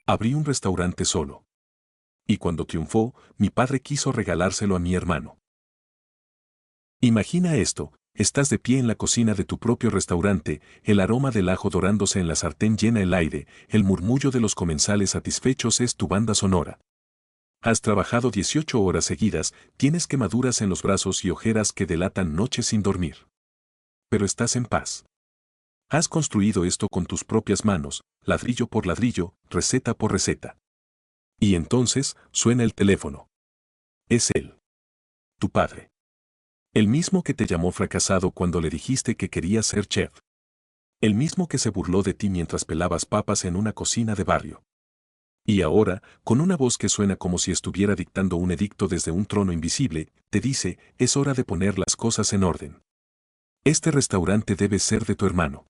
Abrí un restaurante solo. Y cuando triunfó, mi padre quiso regalárselo a mi hermano. Imagina esto, estás de pie en la cocina de tu propio restaurante, el aroma del ajo dorándose en la sartén llena el aire, el murmullo de los comensales satisfechos es tu banda sonora. Has trabajado 18 horas seguidas, tienes quemaduras en los brazos y ojeras que delatan noches sin dormir. Pero estás en paz. Has construido esto con tus propias manos, ladrillo por ladrillo, receta por receta. Y entonces, suena el teléfono. Es él. Tu padre. El mismo que te llamó fracasado cuando le dijiste que querías ser chef. El mismo que se burló de ti mientras pelabas papas en una cocina de barrio. Y ahora, con una voz que suena como si estuviera dictando un edicto desde un trono invisible, te dice, es hora de poner las cosas en orden. Este restaurante debe ser de tu hermano.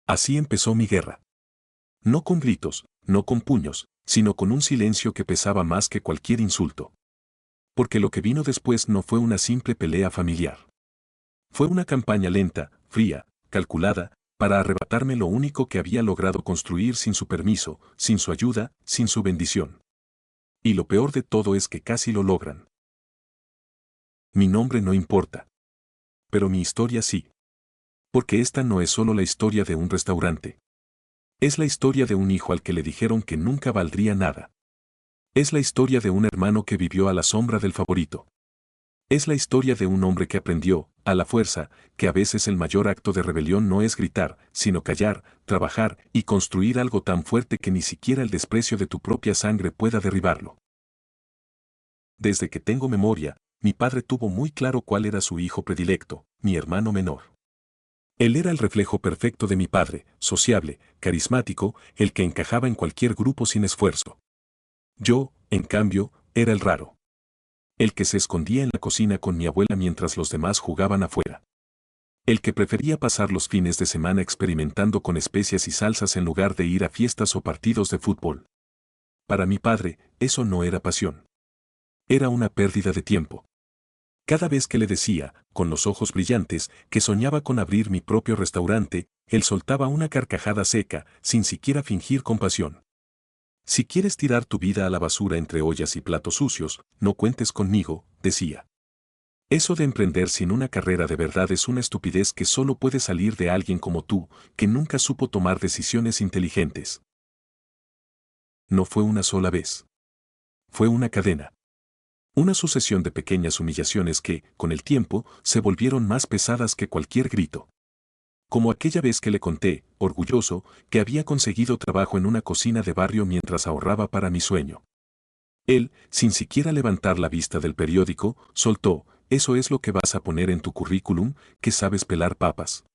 Así empezó mi guerra. No con gritos, no con puños, sino con un silencio que pesaba más que cualquier insulto. Porque lo que vino después no fue una simple pelea familiar. Fue una campaña lenta, fría, calculada, para arrebatarme lo único que había logrado construir sin su permiso, sin su ayuda, sin su bendición. Y lo peor de todo es que casi lo logran. Mi nombre no importa. Pero mi historia sí. Porque esta no es solo la historia de un restaurante. Es la historia de un hijo al que le dijeron que nunca valdría nada. Es la historia de un hermano que vivió a la sombra del favorito. Es la historia de un hombre que aprendió, a la fuerza, que a veces el mayor acto de rebelión no es gritar, sino callar, trabajar y construir algo tan fuerte que ni siquiera el desprecio de tu propia sangre pueda derribarlo. Desde que tengo memoria, mi padre tuvo muy claro cuál era su hijo predilecto, mi hermano menor. Él era el reflejo perfecto de mi padre, sociable, carismático, el que encajaba en cualquier grupo sin esfuerzo. Yo, en cambio, era el raro. El que se escondía en la cocina con mi abuela mientras los demás jugaban afuera. El que prefería pasar los fines de semana experimentando con especias y salsas en lugar de ir a fiestas o partidos de fútbol. Para mi padre, eso no era pasión. Era una pérdida de tiempo. Cada vez que le decía, con los ojos brillantes, que soñaba con abrir mi propio restaurante, él soltaba una carcajada seca, sin siquiera fingir compasión. Si quieres tirar tu vida a la basura entre ollas y platos sucios, no cuentes conmigo, decía. Eso de emprender sin una carrera de verdad es una estupidez que solo puede salir de alguien como tú, que nunca supo tomar decisiones inteligentes. No fue una sola vez. Fue una cadena. Una sucesión de pequeñas humillaciones que, con el tiempo, se volvieron más pesadas que cualquier grito. Como aquella vez que le conté, orgulloso, que había conseguido trabajo en una cocina de barrio mientras ahorraba para mi sueño. Él, sin siquiera levantar la vista del periódico, soltó, eso es lo que vas a poner en tu currículum, que sabes pelar papas.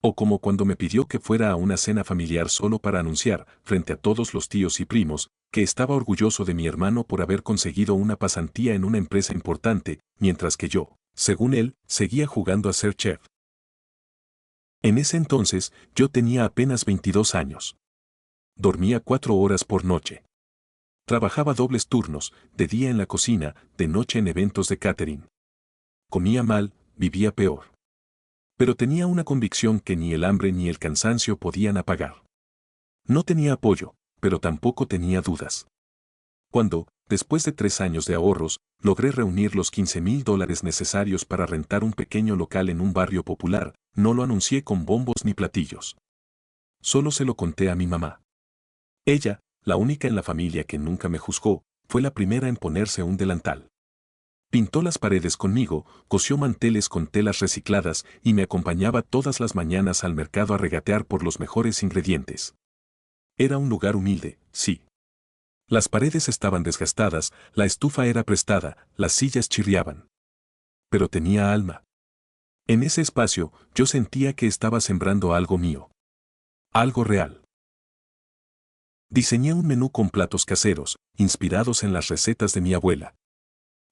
O como cuando me pidió que fuera a una cena familiar solo para anunciar, frente a todos los tíos y primos, que estaba orgulloso de mi hermano por haber conseguido una pasantía en una empresa importante, mientras que yo, según él, seguía jugando a ser chef. En ese entonces, yo tenía apenas 22 años. Dormía 4 horas por noche. Trabajaba dobles turnos, de día en la cocina, de noche en eventos de catering. Comía mal, vivía peor. Pero tenía una convicción que ni el hambre ni el cansancio podían apagar. No tenía apoyo, pero tampoco tenía dudas. Cuando, después de 3 años de ahorros, logré reunir los $15,000 necesarios para rentar un pequeño local en un barrio popular, no lo anuncié con bombos ni platillos. Solo se lo conté a mi mamá. Ella, la única en la familia que nunca me juzgó, fue la primera en ponerse un delantal. Pintó las paredes conmigo, cosió manteles con telas recicladas y me acompañaba todas las mañanas al mercado a regatear por los mejores ingredientes. Era un lugar humilde, sí. Las paredes estaban desgastadas, la estufa era prestada, las sillas chirriaban. Pero tenía alma. En ese espacio, yo sentía que estaba sembrando algo mío. Algo real. Diseñé un menú con platos caseros, inspirados en las recetas de mi abuela.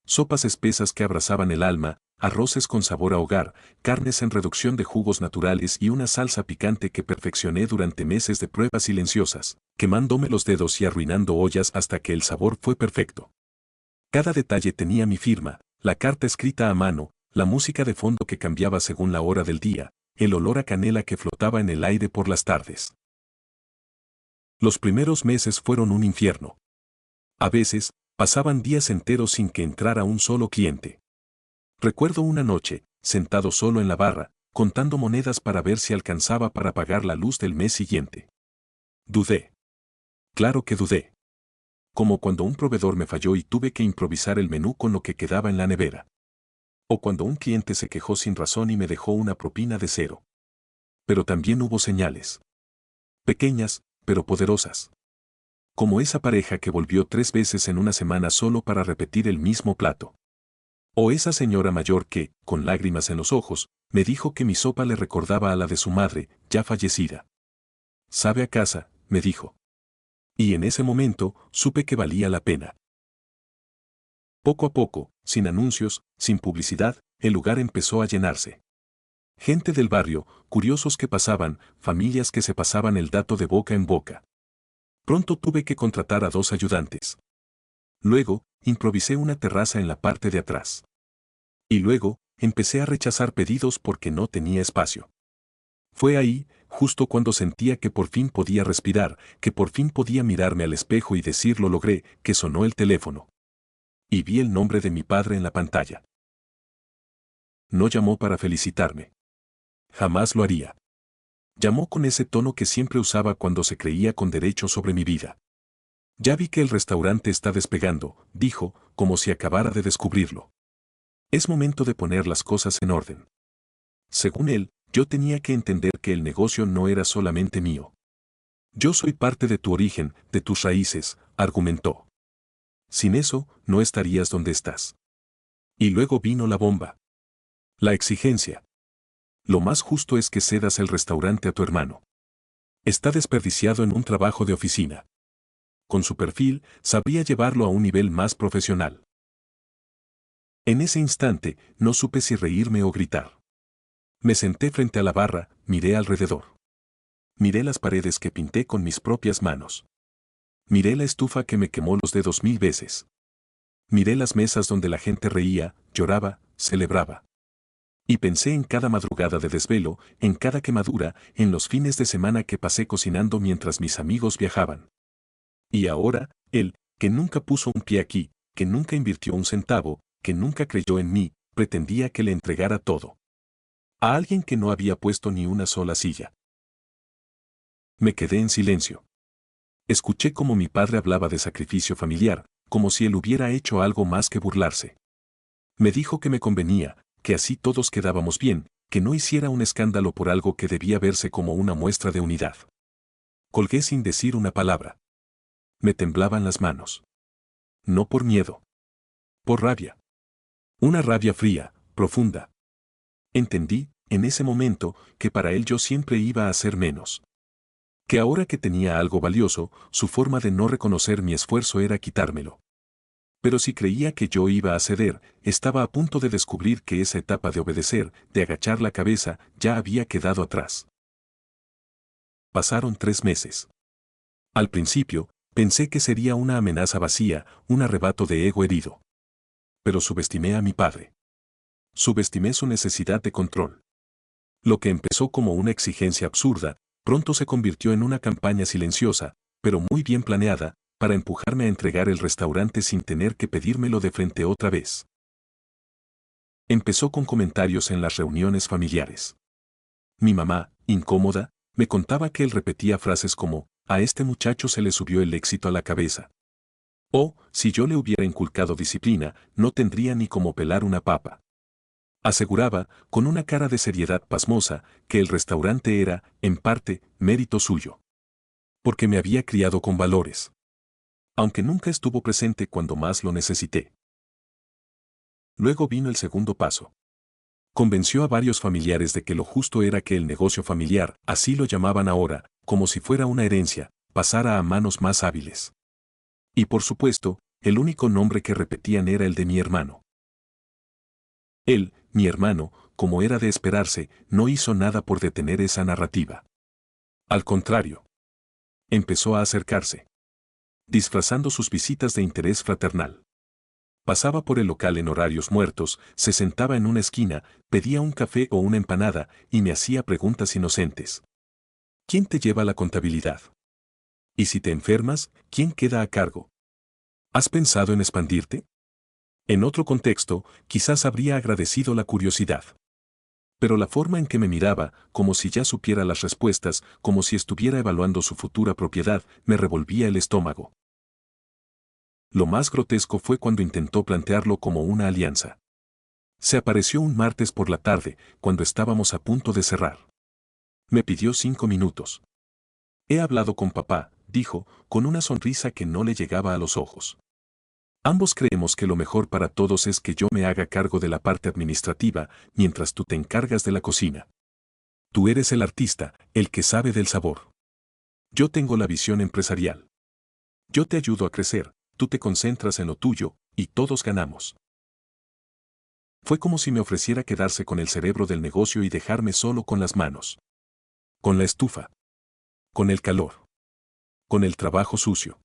Sopas espesas que abrazaban el alma, arroces con sabor a hogar, carnes en reducción de jugos naturales y una salsa picante que perfeccioné durante meses de pruebas silenciosas, quemándome los dedos y arruinando ollas hasta que el sabor fue perfecto. Cada detalle tenía mi firma, la carta escrita a mano, la música de fondo que cambiaba según la hora del día, el olor a canela que flotaba en el aire por las tardes. Los primeros meses fueron un infierno. A veces, pasaban días enteros sin que entrara un solo cliente. Recuerdo una noche, sentado solo en la barra, contando monedas para ver si alcanzaba para pagar la luz del mes siguiente. Dudé. Claro que dudé. Como cuando un proveedor me falló y tuve que improvisar el menú con lo que quedaba en la nevera. O cuando un cliente se quejó sin razón y me dejó una propina de 0. Pero también hubo señales. Pequeñas, pero poderosas. Como esa pareja que volvió 3 veces en una semana solo para repetir el mismo plato. O esa señora mayor que, con lágrimas en los ojos, me dijo que mi sopa le recordaba a la de su madre, ya fallecida. «Sabe a casa», me dijo. Y en ese momento, supe que valía la pena. Poco a poco, sin anuncios, sin publicidad, el lugar empezó a llenarse. Gente del barrio, curiosos que pasaban, familias que se pasaban el dato de boca en boca. Pronto tuve que contratar a 2 ayudantes. Luego, improvisé una terraza en la parte de atrás. Y luego, empecé a rechazar pedidos porque no tenía espacio. Fue ahí, justo cuando sentía que por fin podía respirar, que por fin podía mirarme al espejo y decir lo logré, que sonó el teléfono. Y vi el nombre de mi padre en la pantalla. No llamó para felicitarme. Jamás lo haría. Llamó con ese tono que siempre usaba cuando se creía con derecho sobre mi vida. «Ya vi que el restaurante está despegando», dijo, como si acabara de descubrirlo. «Es momento de poner las cosas en orden». Según él, yo tenía que entender que el negocio no era solamente mío. «Yo soy parte de tu origen, de tus raíces», argumentó. «Sin eso, no estarías donde estás». Y luego vino la bomba. La exigencia. «Lo más justo es que cedas el restaurante a tu hermano. Está desperdiciado en un trabajo de oficina». Con su perfil, sabría llevarlo a un nivel más profesional. En ese instante, no supe si reírme o gritar. Me senté frente a la barra, miré alrededor. Miré las paredes que pinté con mis propias manos. Miré la estufa que me quemó los dedos 1000 veces. Miré las mesas donde la gente reía, lloraba, celebraba. Y pensé en cada madrugada de desvelo, en cada quemadura, en los fines de semana que pasé cocinando mientras mis amigos viajaban. Y ahora, él, que nunca puso un pie aquí, que nunca invirtió un centavo, que nunca creyó en mí, pretendía que le entregara todo. A alguien que no había puesto ni una sola silla. Me quedé en silencio. Escuché cómo mi padre hablaba de sacrificio familiar, como si él hubiera hecho algo más que burlarse. Me dijo que me convenía, que así todos quedábamos bien, que no hiciera un escándalo por algo que debía verse como una muestra de unidad. Colgué sin decir una palabra. Me temblaban las manos. No por miedo. Por rabia. Una rabia fría, profunda. Entendí, en ese momento, que para él yo siempre iba a ser menos. Que ahora que tenía algo valioso, su forma de no reconocer mi esfuerzo era quitármelo. Pero si creía que yo iba a ceder, estaba a punto de descubrir que esa etapa de obedecer, de agachar la cabeza, ya había quedado atrás. Pasaron 3 meses. Al principio, pensé que sería una amenaza vacía, un arrebato de ego herido. Pero subestimé a mi padre. Subestimé su necesidad de control. Lo que empezó como una exigencia absurda, pronto se convirtió en una campaña silenciosa, pero muy bien planeada, para empujarme a entregar el restaurante sin tener que pedírmelo de frente otra vez. Empezó con comentarios en las reuniones familiares. Mi mamá, incómoda, me contaba que él repetía frases como, «A este muchacho se le subió el éxito a la cabeza». O, si yo le hubiera inculcado disciplina, no tendría ni cómo pelar una papa. Aseguraba, con una cara de seriedad pasmosa, que el restaurante era, en parte, mérito suyo. Porque me había criado con valores. Aunque nunca estuvo presente cuando más lo necesité. Luego vino el segundo paso. Convenció a varios familiares de que lo justo era que el negocio familiar, así lo llamaban ahora, como si fuera una herencia, pasara a manos más hábiles. Y por supuesto, el único nombre que repetían era el de mi hermano. Él, mi hermano, como era de esperarse, no hizo nada por detener esa narrativa. Al contrario. Empezó a acercarse. Disfrazando sus visitas de interés fraternal. Pasaba por el local en horarios muertos, se sentaba en una esquina, pedía un café o una empanada y me hacía preguntas inocentes. ¿Quién te lleva la contabilidad? Y si te enfermas, ¿quién queda a cargo? ¿Has pensado en expandirte? En otro contexto, quizás habría agradecido la curiosidad. Pero la forma en que me miraba, como si ya supiera las respuestas, como si estuviera evaluando su futura propiedad, me revolvía el estómago. Lo más grotesco fue cuando intentó plantearlo como una alianza. Se apareció un martes por la tarde, cuando estábamos a punto de cerrar. Me pidió 5 minutos. He hablado con papá, dijo, con una sonrisa que no le llegaba a los ojos. Ambos creemos que lo mejor para todos es que yo me haga cargo de la parte administrativa, mientras tú te encargas de la cocina. Tú eres el artista, el que sabe del sabor. Yo tengo la visión empresarial. Yo te ayudo a crecer, tú te concentras en lo tuyo, y todos ganamos. Fue como si me ofreciera quedarse con el cerebro del negocio y dejarme solo con las manos. Con la estufa. Con el calor. Con el trabajo sucio.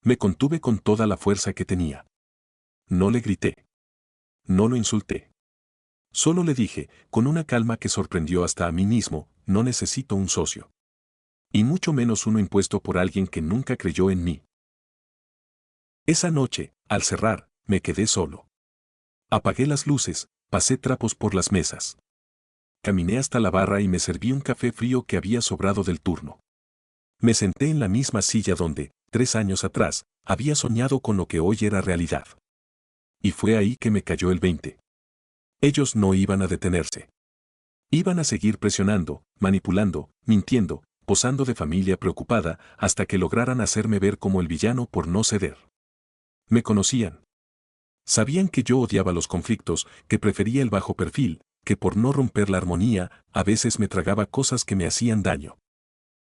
Me contuve con toda la fuerza que tenía. No le grité. No lo insulté. Solo le dije, con una calma que sorprendió hasta a mí mismo, no necesito un socio. Y mucho menos uno impuesto por alguien que nunca creyó en mí. Esa noche, al cerrar, me quedé solo. Apagué las luces, pasé trapos por las mesas. Caminé hasta la barra y me serví un café frío que había sobrado del turno. Me senté en la misma silla donde, 3 años atrás, había soñado con lo que hoy era realidad. Y fue ahí que me cayó el 20. Ellos no iban a detenerse. Iban a seguir presionando, manipulando, mintiendo, posando de familia preocupada, hasta que lograran hacerme ver como el villano por no ceder. Me conocían. Sabían que yo odiaba los conflictos, que prefería el bajo perfil, que por no romper la armonía, a veces me tragaba cosas que me hacían daño.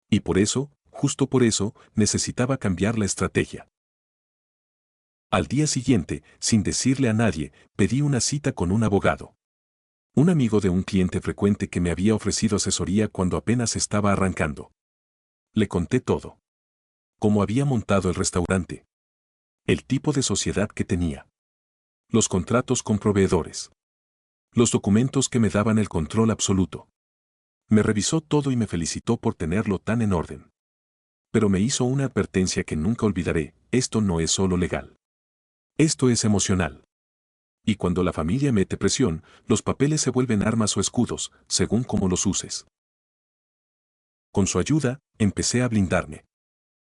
Y por eso, justo por eso, necesitaba cambiar la estrategia. Al día siguiente, sin decirle a nadie, pedí una cita con un abogado. Un amigo de un cliente frecuente que me había ofrecido asesoría cuando apenas estaba arrancando. Le conté todo. Cómo había montado el restaurante. El tipo de sociedad que tenía. Los contratos con proveedores. Los documentos que me daban el control absoluto. Me revisó todo y me felicitó por tenerlo tan en orden. Pero me hizo una advertencia que nunca olvidaré: esto no es solo legal. Esto es emocional. Y cuando la familia mete presión, los papeles se vuelven armas o escudos, según cómo los uses. Con su ayuda, empecé a blindarme.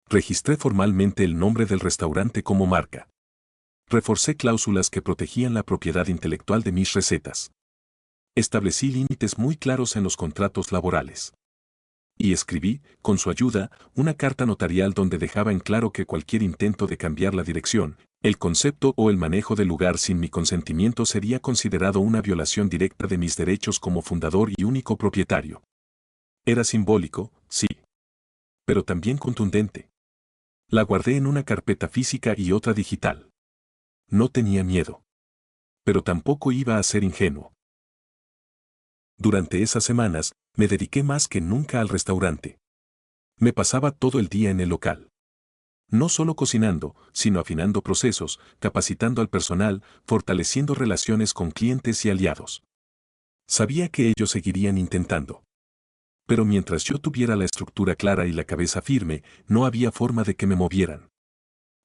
Registré formalmente el nombre del restaurante como marca. Reforcé cláusulas que protegían la propiedad intelectual de mis recetas. Establecí límites muy claros en los contratos laborales. Y escribí, con su ayuda, una carta notarial donde dejaba en claro que cualquier intento de cambiar la dirección, el concepto o el manejo del lugar sin mi consentimiento sería considerado una violación directa de mis derechos como fundador y único propietario. Era simbólico, sí. Pero también contundente. La guardé en una carpeta física y otra digital. No tenía miedo. Pero tampoco iba a ser ingenuo. Durante esas semanas, me dediqué más que nunca al restaurante. Me pasaba todo el día en el local. No solo cocinando, sino afinando procesos, capacitando al personal, fortaleciendo relaciones con clientes y aliados. Sabía que ellos seguirían intentando. Pero mientras yo tuviera la estructura clara y la cabeza firme, no había forma de que me movieran.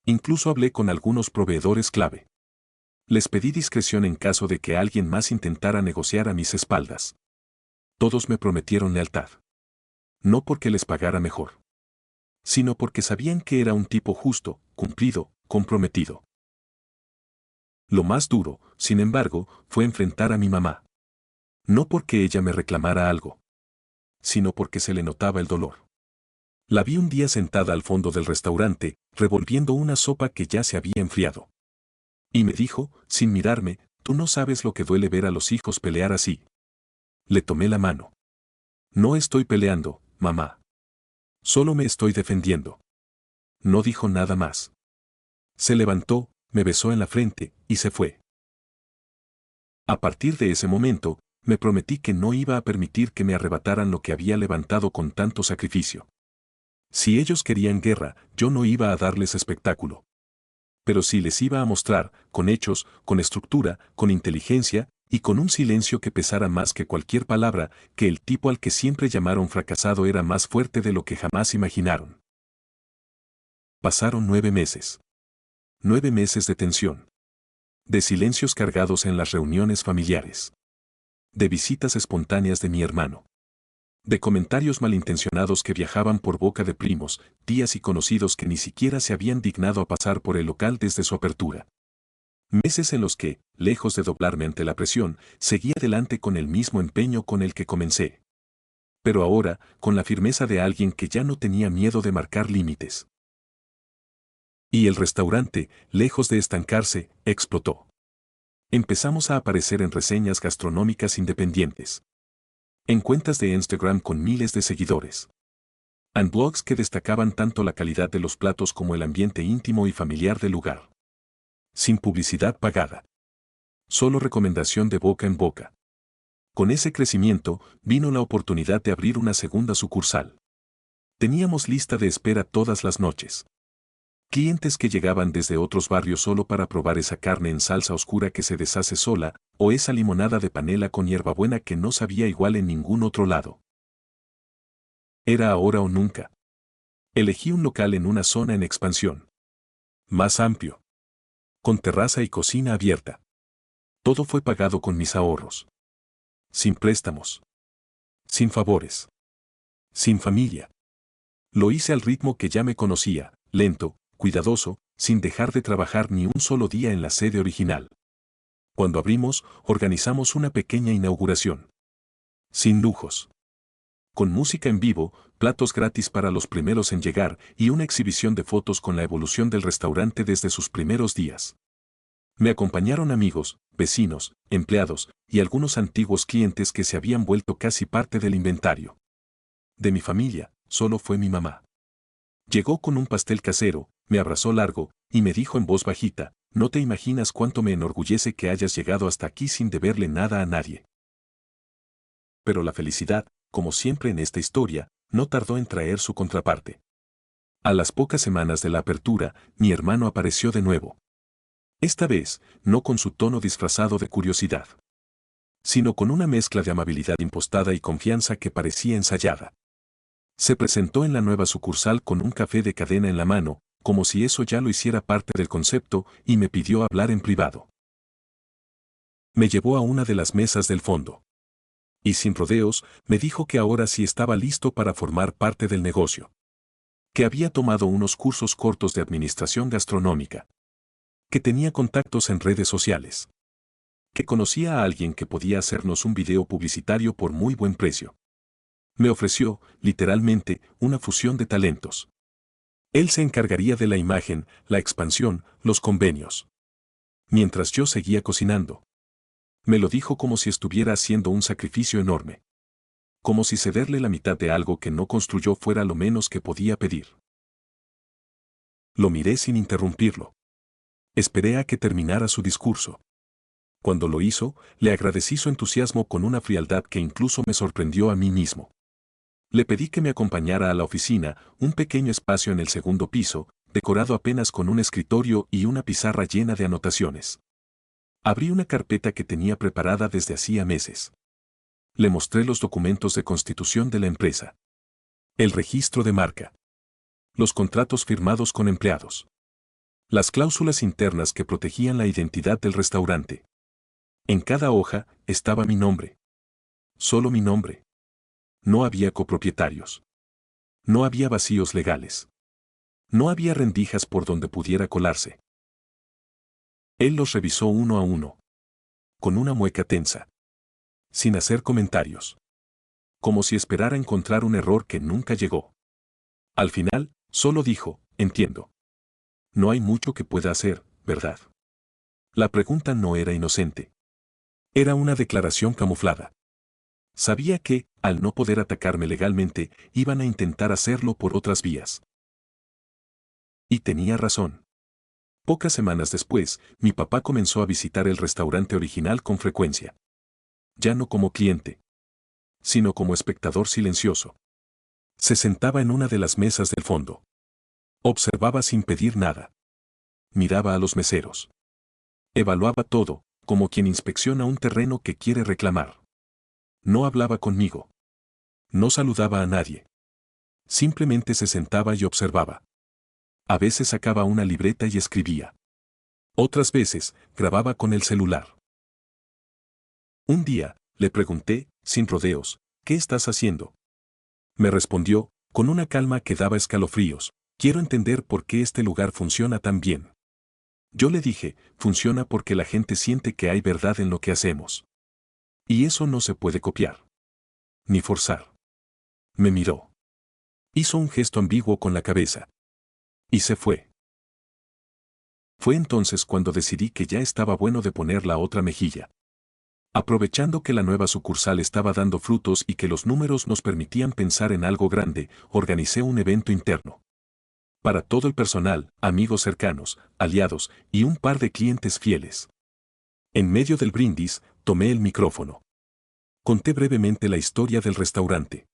Incluso hablé con algunos proveedores clave. Les pedí discreción en caso de que alguien más intentara negociar a mis espaldas. Todos me prometieron lealtad. No porque les pagara mejor, sino porque sabían que era un tipo justo, cumplido, comprometido. Lo más duro, sin embargo, fue enfrentar a mi mamá. No porque ella me reclamara algo, sino porque se le notaba el dolor. La vi un día sentada al fondo del restaurante, revolviendo una sopa que ya se había enfriado. Y me dijo, sin mirarme: tú no sabes lo que duele ver a los hijos pelear así. Le tomé la mano. No estoy peleando, mamá. Solo me estoy defendiendo. No dijo nada más. Se levantó, me besó en la frente, y se fue. A partir de ese momento, me prometí que no iba a permitir que me arrebataran lo que había levantado con tanto sacrificio. Si ellos querían guerra, yo no iba a darles espectáculo. Pero sí les iba a mostrar, con hechos, con estructura, con inteligencia, y con un silencio que pesara más que cualquier palabra, que el tipo al que siempre llamaron fracasado era más fuerte de lo que jamás imaginaron. Pasaron 9 meses. 9 meses de tensión. De silencios cargados en las reuniones familiares. De visitas espontáneas de mi hermano. De comentarios malintencionados que viajaban por boca de primos, tías y conocidos que ni siquiera se habían dignado a pasar por el local desde su apertura. Meses en los que, lejos de doblarme ante la presión, seguí adelante con el mismo empeño con el que comencé. Pero ahora, con la firmeza de alguien que ya no tenía miedo de marcar límites. Y el restaurante, lejos de estancarse, explotó. Empezamos a aparecer en reseñas gastronómicas independientes. En cuentas de Instagram con miles de seguidores. En blogs que destacaban tanto la calidad de los platos como el ambiente íntimo y familiar del lugar. Sin publicidad pagada. Solo recomendación de boca en boca. Con ese crecimiento, vino la oportunidad de abrir una segunda sucursal. Teníamos lista de espera todas las noches. Clientes que llegaban desde otros barrios solo para probar esa carne en salsa oscura que se deshace sola, o esa limonada de panela con hierbabuena que no sabía igual en ningún otro lado. Era ahora o nunca. Elegí un local en una zona en expansión. Más amplio. Con terraza y cocina abierta. Todo fue pagado con mis ahorros. Sin préstamos. Sin favores. Sin familia. Lo hice al ritmo que ya me conocía, lento, cuidadoso, sin dejar de trabajar ni un solo día en la sede original. Cuando abrimos, organizamos una pequeña inauguración. Sin lujos. Con música en vivo, platos gratis para los primeros en llegar y una exhibición de fotos con la evolución del restaurante desde sus primeros días. Me acompañaron amigos, vecinos, empleados y algunos antiguos clientes que se habían vuelto casi parte del inventario. De mi familia, solo fue mi mamá. Llegó con un pastel casero, me abrazó largo y me dijo en voz bajita, no te imaginas cuánto me enorgullece que hayas llegado hasta aquí sin deberle nada a nadie. Pero la felicidad, como siempre en esta historia, no tardó en traer su contraparte. A las pocas semanas de la apertura, mi hermano apareció de nuevo. Esta vez, no con su tono disfrazado de curiosidad, sino con una mezcla de amabilidad impostada y confianza que parecía ensayada. Se presentó en la nueva sucursal con un café de cadena en la mano, como si eso ya lo hiciera parte del concepto, y me pidió hablar en privado. Me llevó a una de las mesas del fondo. Y sin rodeos, me dijo que ahora sí estaba listo para formar parte del negocio. Que había tomado unos cursos cortos de administración gastronómica. Que tenía contactos en redes sociales. Que conocía a alguien que podía hacernos un video publicitario por muy buen precio. Me ofreció, literalmente, una fusión de talentos. Él se encargaría de la imagen, la expansión, los convenios. Mientras yo seguía cocinando. Me lo dijo como si estuviera haciendo un sacrificio enorme. Como si cederle la mitad de algo que no construyó fuera lo menos que podía pedir. Lo miré sin interrumpirlo. Esperé a que terminara su discurso. Cuando lo hizo, le agradecí su entusiasmo con una frialdad que incluso me sorprendió a mí mismo. Le pedí que me acompañara a la oficina, un pequeño espacio en el segundo piso, decorado apenas con un escritorio y una pizarra llena de anotaciones. Abrí una carpeta que tenía preparada desde hacía meses. Le mostré los documentos de constitución de la empresa. El registro de marca. Los contratos firmados con empleados. Las cláusulas internas que protegían la identidad del restaurante. En cada hoja estaba mi nombre. Solo mi nombre. No había copropietarios. No había vacíos legales. No había rendijas por donde pudiera colarse. Él los revisó uno a uno. Con una mueca tensa. Sin hacer comentarios. Como si esperara encontrar un error que nunca llegó. Al final, solo dijo, entiendo. No hay mucho que pueda hacer, ¿verdad? La pregunta no era inocente. Era una declaración camuflada. Sabía que, al no poder atacarme legalmente, iban a intentar hacerlo por otras vías. Y tenía razón. Pocas semanas después, mi papá comenzó a visitar el restaurante original con frecuencia. Ya no como cliente, sino como espectador silencioso. Se sentaba en una de las mesas del fondo. Observaba sin pedir nada. Miraba a los meseros. Evaluaba todo, como quien inspecciona un terreno que quiere reclamar. No hablaba conmigo. No saludaba a nadie. Simplemente se sentaba y observaba. A veces sacaba una libreta y escribía. Otras veces, grababa con el celular. Un día, le pregunté, sin rodeos, ¿qué estás haciendo? Me respondió, con una calma que daba escalofríos, quiero entender por qué este lugar funciona tan bien. Yo le dije, funciona porque la gente siente que hay verdad en lo que hacemos. Y eso no se puede copiar. Ni forzar. Me miró. Hizo un gesto ambiguo con la cabeza. Y se fue. Fue entonces cuando decidí que ya estaba bueno de poner la otra mejilla. Aprovechando que la nueva sucursal estaba dando frutos y que los números nos permitían pensar en algo grande, organicé un evento interno. Para todo el personal, amigos cercanos, aliados y un par de clientes fieles. En medio del brindis, tomé el micrófono. Conté brevemente la historia del restaurante.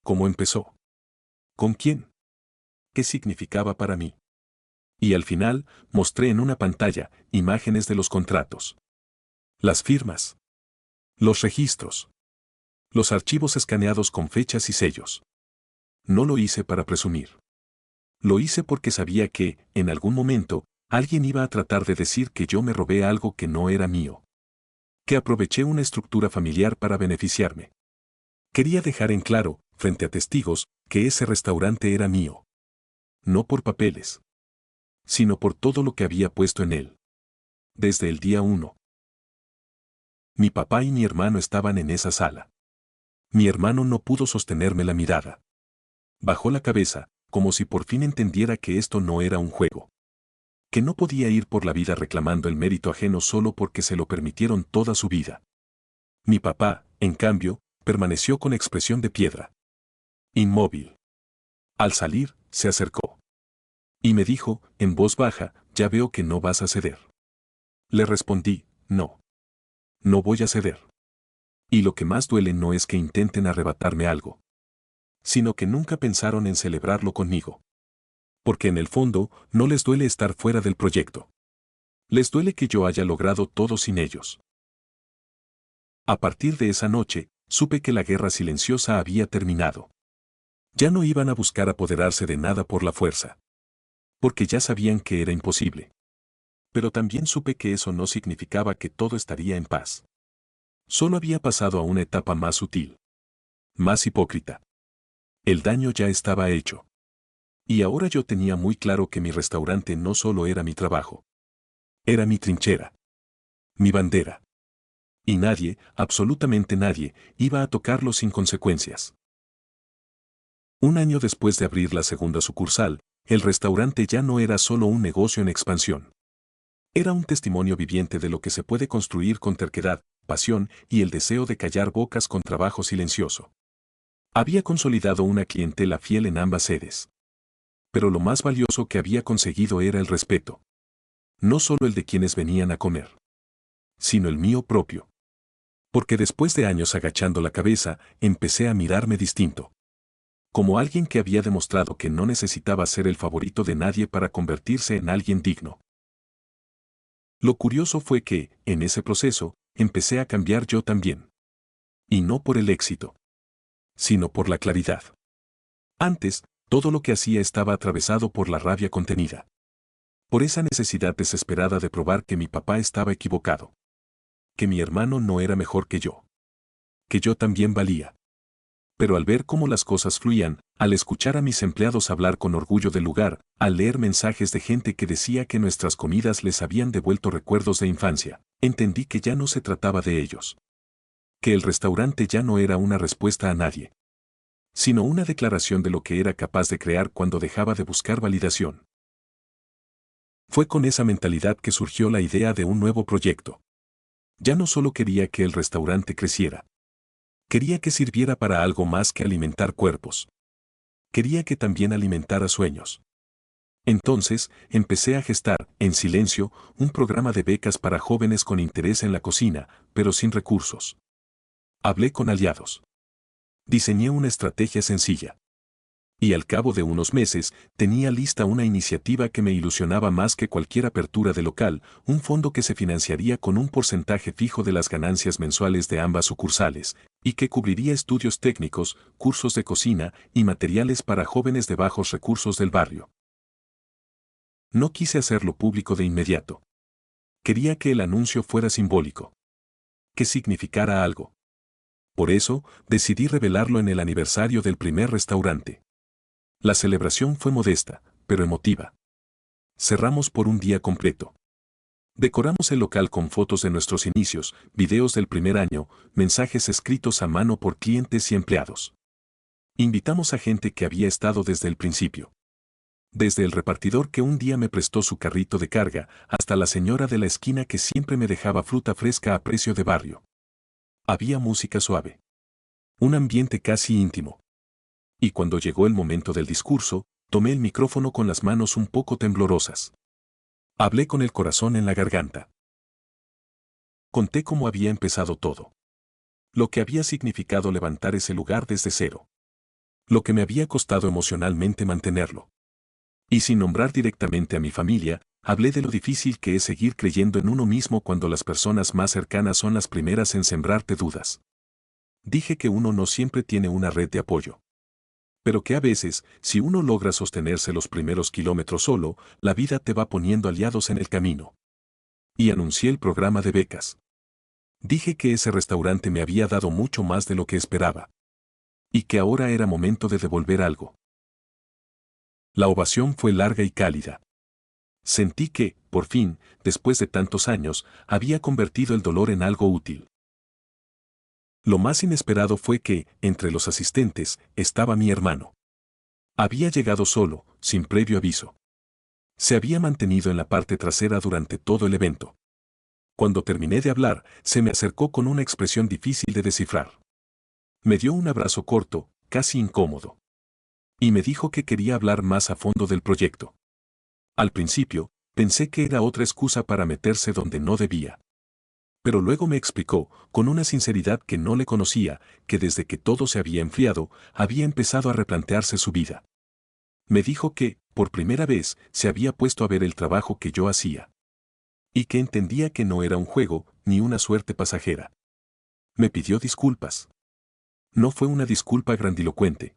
¿Cómo empezó? ¿Con quién? ¿Qué significaba para mí? Y al final, mostré en una pantalla imágenes de los contratos. Las firmas. Los registros. Los archivos escaneados con fechas y sellos. No lo hice para presumir. Lo hice porque sabía que, en algún momento, alguien iba a tratar de decir que yo me robé algo que no era mío. Que aproveché una estructura familiar para beneficiarme. Quería dejar en claro, frente a testigos, que ese restaurante era mío. No por papeles, sino por todo lo que había puesto en él. Desde el día 1. Mi papá y mi hermano estaban en esa sala. Mi hermano no pudo sostenerme la mirada. Bajó la cabeza, como si por fin entendiera que esto no era un juego. Que no podía ir por la vida reclamando el mérito ajeno solo porque se lo permitieron toda su vida. Mi papá, en cambio, permaneció con expresión de piedra. Inmóvil. Al salir, se acercó. Y me dijo, en voz baja, ya veo que no vas a ceder. Le respondí, no. No voy a ceder. Y lo que más duele no es que intenten arrebatarme algo, sino que nunca pensaron en celebrarlo conmigo. Porque en el fondo, no les duele estar fuera del proyecto. Les duele que yo haya logrado todo sin ellos. A partir de esa noche, supe que la guerra silenciosa había terminado. Ya no iban a buscar apoderarse de nada por la fuerza. Porque ya sabían que era imposible. Pero también supe que eso no significaba que todo estaría en paz. Solo había pasado a una etapa más sutil. Más hipócrita. El daño ya estaba hecho. Y ahora yo tenía muy claro que mi restaurante no solo era mi trabajo. Era mi trinchera. Mi bandera. Y nadie, absolutamente nadie, iba a tocarlo sin consecuencias. Un año después de abrir la segunda sucursal, el restaurante ya no era solo un negocio en expansión. Era un testimonio viviente de lo que se puede construir con terquedad, pasión y el deseo de callar bocas con trabajo silencioso. Había consolidado una clientela fiel en ambas sedes. Pero lo más valioso que había conseguido era el respeto. No solo el de quienes venían a comer, sino el mío propio. Porque después de años agachando la cabeza, empecé a mirarme distinto. Como alguien que había demostrado que no necesitaba ser el favorito de nadie para convertirse en alguien digno. Lo curioso fue que, en ese proceso, empecé a cambiar yo también. Y no por el éxito, sino por la claridad. Antes, todo lo que hacía estaba atravesado por la rabia contenida. Por esa necesidad desesperada de probar que mi papá estaba equivocado. Que mi hermano no era mejor que yo. Que yo también valía. Pero al ver cómo las cosas fluían, al escuchar a mis empleados hablar con orgullo del lugar, al leer mensajes de gente que decía que nuestras comidas les habían devuelto recuerdos de infancia, entendí que ya no se trataba de ellos. Que el restaurante ya no era una respuesta a nadie, sino una declaración de lo que era capaz de crear cuando dejaba de buscar validación. Fue con esa mentalidad que surgió la idea de un nuevo proyecto. Ya no solo quería que el restaurante creciera. Quería que sirviera para algo más que alimentar cuerpos. Quería que también alimentara sueños. Entonces, empecé a gestar, en silencio, un programa de becas para jóvenes con interés en la cocina, pero sin recursos. Hablé con aliados. Diseñé una estrategia sencilla. Y al cabo de unos meses, tenía lista una iniciativa que me ilusionaba más que cualquier apertura de local, un fondo que se financiaría con un porcentaje fijo de las ganancias mensuales de ambas sucursales, y que cubriría estudios técnicos, cursos de cocina y materiales para jóvenes de bajos recursos del barrio. No quise hacerlo público de inmediato. Quería que el anuncio fuera simbólico. Que significara algo. Por eso, decidí revelarlo en el aniversario del primer restaurante. La celebración fue modesta, pero emotiva. Cerramos por un día completo. Decoramos el local con fotos de nuestros inicios, videos del primer año, mensajes escritos a mano por clientes y empleados. Invitamos a gente que había estado desde el principio. Desde el repartidor que un día me prestó su carrito de carga, hasta la señora de la esquina que siempre me dejaba fruta fresca a precio de barrio. Había música suave. Un ambiente casi íntimo. Y cuando llegó el momento del discurso, tomé el micrófono con las manos un poco temblorosas. Hablé con el corazón en la garganta. Conté cómo había empezado todo. Lo que había significado levantar ese lugar desde cero. Lo que me había costado emocionalmente mantenerlo. Y sin nombrar directamente a mi familia, hablé de lo difícil que es seguir creyendo en uno mismo cuando las personas más cercanas son las primeras en sembrarte dudas. Dije que uno no siempre tiene una red de apoyo. Pero que a veces, si uno logra sostenerse los primeros kilómetros solo, la vida te va poniendo aliados en el camino. Y anuncié el programa de becas. Dije que ese restaurante me había dado mucho más de lo que esperaba. Y que ahora era momento de devolver algo. La ovación fue larga y cálida. Sentí que, por fin, después de tantos años, había convertido el dolor en algo útil. Lo más inesperado fue que, entre los asistentes, estaba mi hermano. Había llegado solo, sin previo aviso. Se había mantenido en la parte trasera durante todo el evento. Cuando terminé de hablar, se me acercó con una expresión difícil de descifrar. Me dio un abrazo corto, casi incómodo. Y me dijo que quería hablar más a fondo del proyecto. Al principio, pensé que era otra excusa para meterse donde no debía. Pero luego me explicó, con una sinceridad que no le conocía, que desde que todo se había enfriado, había empezado a replantearse su vida. Me dijo que, por primera vez, se había puesto a ver el trabajo que yo hacía. Y que entendía que no era un juego, ni una suerte pasajera. Me pidió disculpas. No fue una disculpa grandilocuente.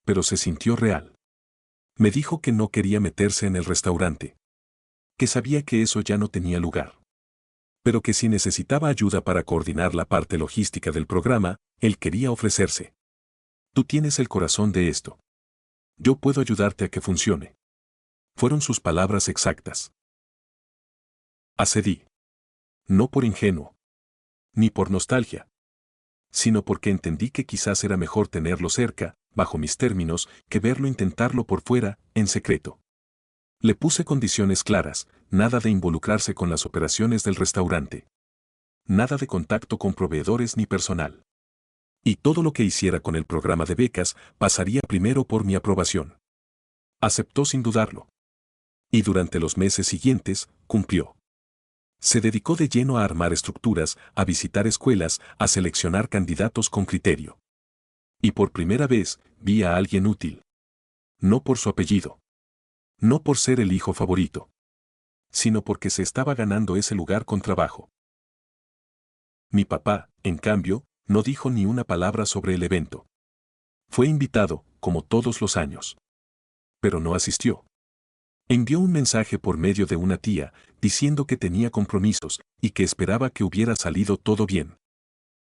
Pero se sintió real. Me dijo que no quería meterse en el restaurante. Que sabía que eso ya no tenía lugar. Pero que si necesitaba ayuda para coordinar la parte logística del programa, él quería ofrecerse. Tú tienes el corazón de esto. Yo puedo ayudarte a que funcione. Fueron sus palabras exactas. Accedí. No por ingenuo. Ni por nostalgia. Sino porque entendí que quizás era mejor tenerlo cerca, bajo mis términos, que verlo intentarlo por fuera, en secreto. Le puse condiciones claras, nada de involucrarse con las operaciones del restaurante. Nada de contacto con proveedores ni personal. Y todo lo que hiciera con el programa de becas pasaría primero por mi aprobación. Aceptó sin dudarlo. Y durante los meses siguientes, cumplió. Se dedicó de lleno a armar estructuras, a visitar escuelas, a seleccionar candidatos con criterio. Y por primera vez, vi a alguien útil. No por su apellido. No por ser el hijo favorito. Sino porque se estaba ganando ese lugar con trabajo. Mi papá, en cambio, no dijo ni una palabra sobre el evento. Fue invitado, como todos los años. Pero no asistió. Envió un mensaje por medio de una tía, diciendo que tenía compromisos, y que esperaba que hubiera salido todo bien.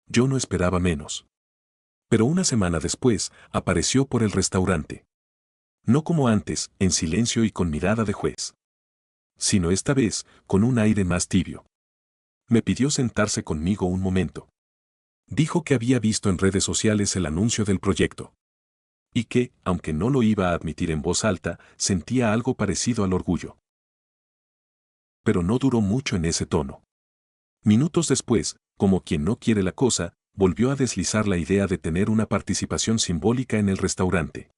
Yo no esperaba menos. Pero una semana después, apareció por el restaurante. No como antes, en silencio y con mirada de juez. Sino esta vez, con un aire más tibio. Me pidió sentarse conmigo un momento. Dijo que había visto en redes sociales el anuncio del proyecto. Y que, aunque no lo iba a admitir en voz alta, sentía algo parecido al orgullo. Pero no duró mucho en ese tono. Minutos después, como quien no quiere la cosa, volvió a deslizar la idea de tener una participación simbólica en el restaurante.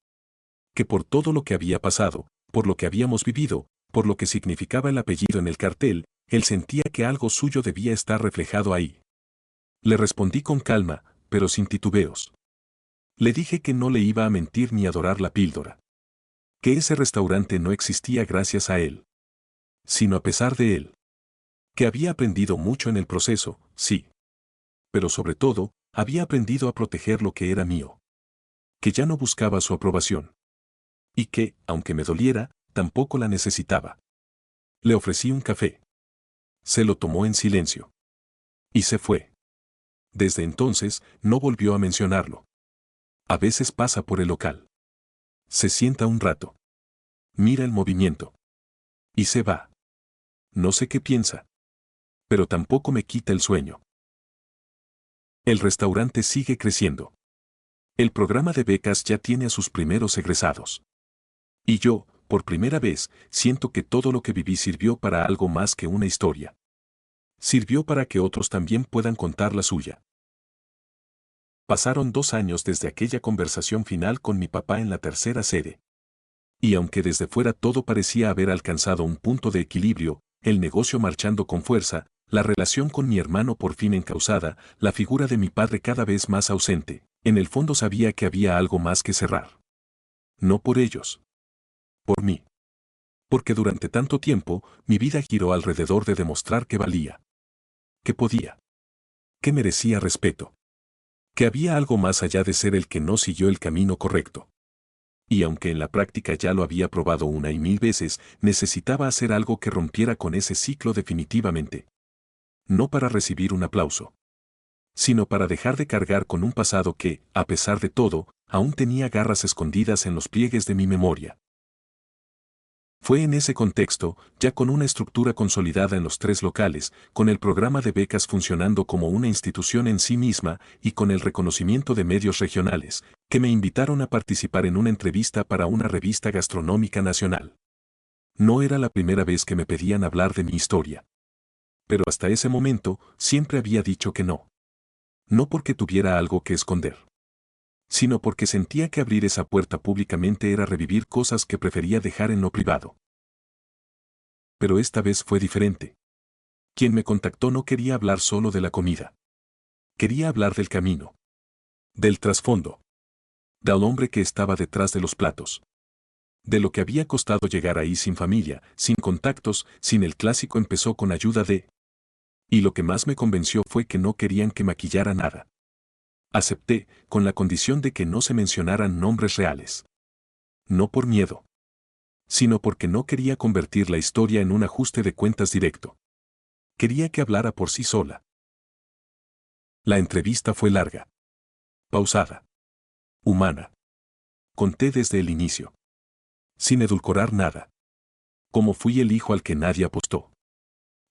Que por todo lo que había pasado, por lo que habíamos vivido, por lo que significaba el apellido en el cartel, él sentía que algo suyo debía estar reflejado ahí. Le respondí con calma, pero sin titubeos. Le dije que no le iba a mentir ni a dorar la píldora. Que ese restaurante no existía gracias a él, sino a pesar de él. Que había aprendido mucho en el proceso, sí. Pero sobre todo, había aprendido a proteger lo que era mío. Que ya no buscaba su aprobación. Y que, aunque me doliera, tampoco la necesitaba. Le ofrecí un café. Se lo tomó en silencio. Y se fue. Desde entonces, no volvió a mencionarlo. A veces pasa por el local. Se sienta un rato. Mira el movimiento. Y se va. No sé qué piensa. Pero tampoco me quita el sueño. El restaurante sigue creciendo. El programa de becas ya tiene a sus primeros egresados. Y yo, por primera vez, siento que todo lo que viví sirvió para algo más que una historia. Sirvió para que otros también puedan contar la suya. Pasaron 2 años desde aquella conversación final con mi papá en la tercera sede. Y aunque desde fuera todo parecía haber alcanzado un punto de equilibrio, el negocio marchando con fuerza, la relación con mi hermano por fin encauzada, la figura de mi padre cada vez más ausente, en el fondo sabía que había algo más que cerrar. No por ellos. Por mí. Porque durante tanto tiempo, mi vida giró alrededor de demostrar que valía. Que podía. Que merecía respeto. Que había algo más allá de ser el que no siguió el camino correcto. Y aunque en la práctica ya lo había probado 1 y 1000 veces, necesitaba hacer algo que rompiera con ese ciclo definitivamente. No para recibir un aplauso, sino para dejar de cargar con un pasado que, a pesar de todo, aún tenía garras escondidas en los pliegues de mi memoria. Fue en ese contexto, ya con una estructura consolidada en los 3 locales, con el programa de becas funcionando como una institución en sí misma y con el reconocimiento de medios regionales, que me invitaron a participar en una entrevista para una revista gastronómica nacional. No era la primera vez que me pedían hablar de mi historia. Pero hasta ese momento, siempre había dicho que no. No porque tuviera algo que esconder, sino porque sentía que abrir esa puerta públicamente era revivir cosas que prefería dejar en lo privado. Pero esta vez fue diferente. Quien me contactó no quería hablar solo de la comida. Quería hablar del camino. Del trasfondo. Del hombre que estaba detrás de los platos. De lo que había costado llegar ahí sin familia, sin contactos, sin el clásico empezó con ayuda de... Y lo que más me convenció fue que no querían que maquillara nada. Acepté, con la condición de que no se mencionaran nombres reales. No por miedo, sino porque no quería convertir la historia en un ajuste de cuentas directo. Quería que hablara por sí sola. La entrevista fue larga, pausada, humana. Conté desde el inicio, sin edulcorar nada. Cómo fui el hijo al que nadie apostó.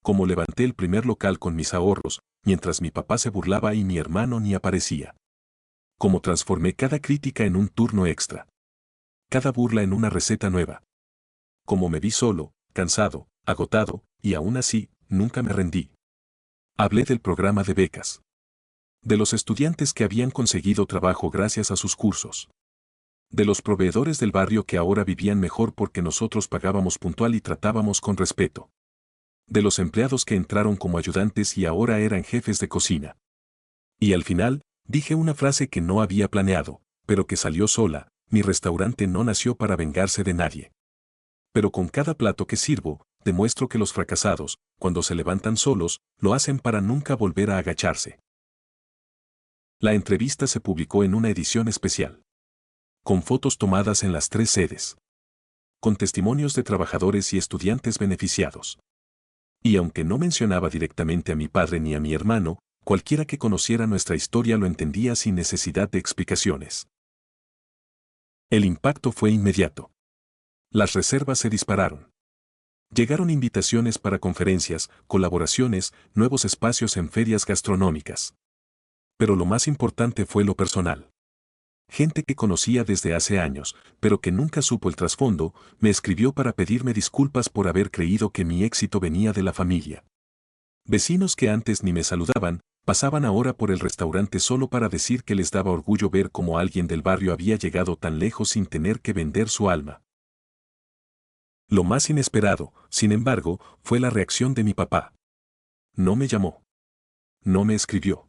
Cómo levanté el primer local con mis ahorros, mientras mi papá se burlaba y mi hermano ni aparecía. Cómo transformé cada crítica en un turno extra. Cada burla en una receta nueva. Cómo me vi solo, cansado, agotado, y aún así, nunca me rendí. Hablé del programa de becas. De los estudiantes que habían conseguido trabajo gracias a sus cursos. De los proveedores del barrio que ahora vivían mejor porque nosotros pagábamos puntual y tratábamos con respeto. De los empleados que entraron como ayudantes y ahora eran jefes de cocina. Y al final, dije una frase que no había planeado, pero que salió sola: mi restaurante no nació para vengarse de nadie. Pero con cada plato que sirvo, demuestro que los fracasados, cuando se levantan solos, lo hacen para nunca volver a agacharse. La entrevista se publicó en una edición especial. Con fotos tomadas en las 3 sedes. Con testimonios de trabajadores y estudiantes beneficiados. Y aunque no mencionaba directamente a mi padre ni a mi hermano, cualquiera que conociera nuestra historia lo entendía sin necesidad de explicaciones. El impacto fue inmediato. Las reservas se dispararon. Llegaron invitaciones para conferencias, colaboraciones, nuevos espacios en ferias gastronómicas. Pero lo más importante fue lo personal. Gente que conocía desde hace años, pero que nunca supo el trasfondo, me escribió para pedirme disculpas por haber creído que mi éxito venía de la familia. Vecinos que antes ni me saludaban, pasaban ahora por el restaurante solo para decir que les daba orgullo ver cómo alguien del barrio había llegado tan lejos sin tener que vender su alma. Lo más inesperado, sin embargo, fue la reacción de mi papá. No me llamó. No me escribió.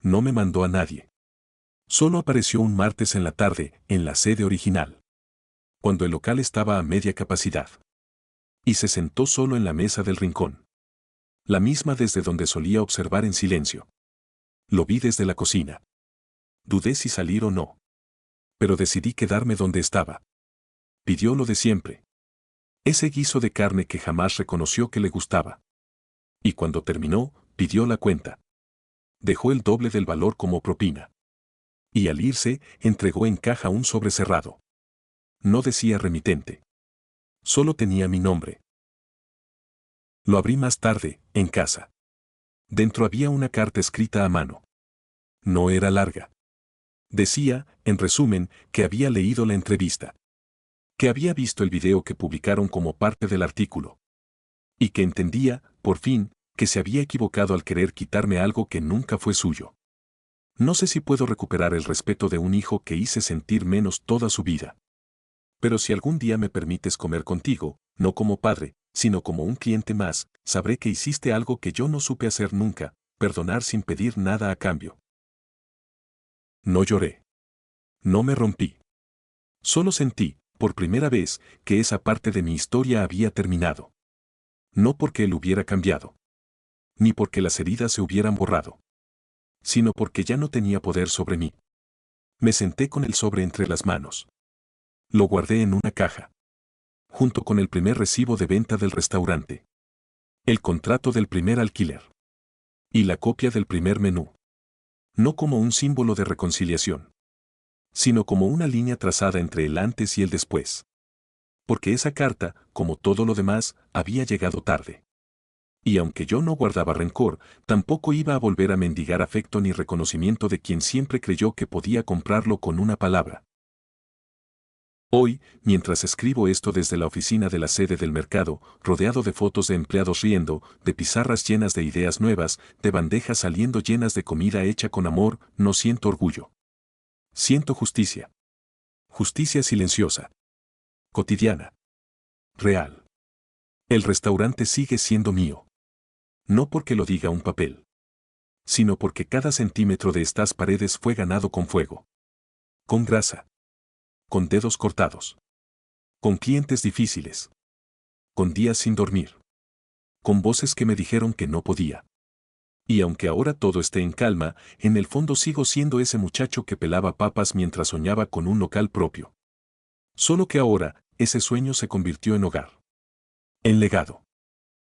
No me mandó a nadie. Solo apareció un martes en la tarde, en la sede original. Cuando el local estaba a media capacidad. Y se sentó solo en la mesa del rincón. La misma desde donde solía observar en silencio. Lo vi desde la cocina. Dudé si salir o no. Pero decidí quedarme donde estaba. Pidió lo de siempre. Ese guiso de carne que jamás reconoció que le gustaba. Y cuando terminó, pidió la cuenta. Dejó el doble del valor como propina. Y al irse, entregó en caja un sobre cerrado. No decía remitente. Solo tenía mi nombre. Lo abrí más tarde, en casa. Dentro había una carta escrita a mano. No era larga. Decía, en resumen, que había leído la entrevista. Que había visto el video que publicaron como parte del artículo. Y que entendía, por fin, que se había equivocado al querer quitarme algo que nunca fue suyo. No sé si puedo recuperar el respeto de un hijo que hice sentir menos toda su vida. Pero si algún día me permites comer contigo, no como padre, sino como un cliente más, sabré que hiciste algo que yo no supe hacer nunca, perdonar sin pedir nada a cambio. No lloré. No me rompí. Solo sentí, por primera vez, que esa parte de mi historia había terminado. No porque él hubiera cambiado. Ni porque las heridas se hubieran borrado. Sino porque ya no tenía poder sobre mí. Me senté con el sobre entre las manos. Lo guardé en una caja. Junto con el primer recibo de venta del restaurante. El contrato del primer alquiler. Y la copia del primer menú. No como un símbolo de reconciliación. Sino como una línea trazada entre el antes y el después. Porque esa carta, como todo lo demás, había llegado tarde. Y aunque yo no guardaba rencor, tampoco iba a volver a mendigar afecto ni reconocimiento de quien siempre creyó que podía comprarlo con una palabra. Hoy, mientras escribo esto desde la oficina de la sede del mercado, rodeado de fotos de empleados riendo, de pizarras llenas de ideas nuevas, de bandejas saliendo llenas de comida hecha con amor, no siento orgullo. Siento justicia. Justicia silenciosa. Cotidiana. Real. El restaurante sigue siendo mío. No porque lo diga un papel. Sino porque cada centímetro de estas paredes fue ganado con fuego. Con grasa. Con dedos cortados. Con clientes difíciles. Con días sin dormir. Con voces que me dijeron que no podía. Y aunque ahora todo esté en calma, en el fondo sigo siendo ese muchacho que pelaba papas mientras soñaba con un local propio. Solo que ahora, ese sueño se convirtió en hogar. En legado.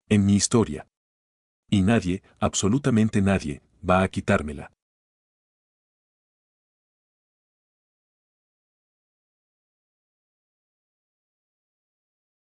En mi historia. Y nadie, absolutamente nadie, va a quitármela.